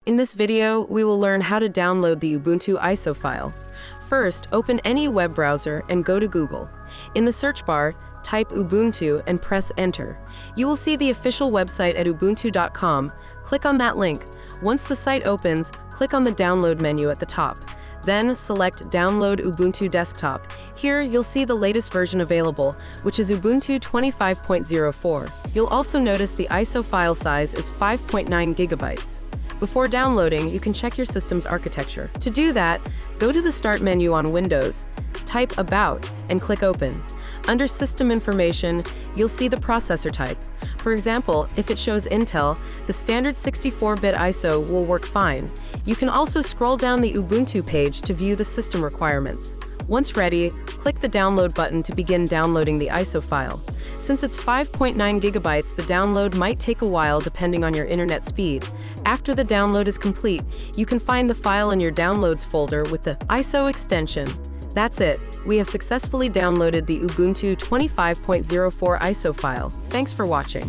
In this video, we will learn how to download the Ubuntu ISO file. First, open any web browser and go to Google. In the search bar, type Ubuntu and press Enter. You will see the official website at ubuntu.com. Click on that link. Once the site opens, click on the download menu at the top. Then select Download Ubuntu Desktop. Here, you'll see the latest version available, which is Ubuntu 25.04. You'll also notice the ISO file size is 5.9 gigabytes. Before downloading, you can check your system's architecture. To do that, go to the Start menu on Windows, type About, and click Open. Under System Information, you'll see the processor type. For example, if it shows Intel, the standard 64-bit ISO will work fine. You can also scroll down the Ubuntu page to view the system requirements. Once ready, click the Download button to begin downloading the ISO file. Since it's 5.9 gigabytes, the download might take a while depending on your internet speed. After the download is complete, you can find the file in your Downloads folder with the ISO extension. That's it. We have successfully downloaded the Ubuntu 25.04 ISO file. Thanks for watching.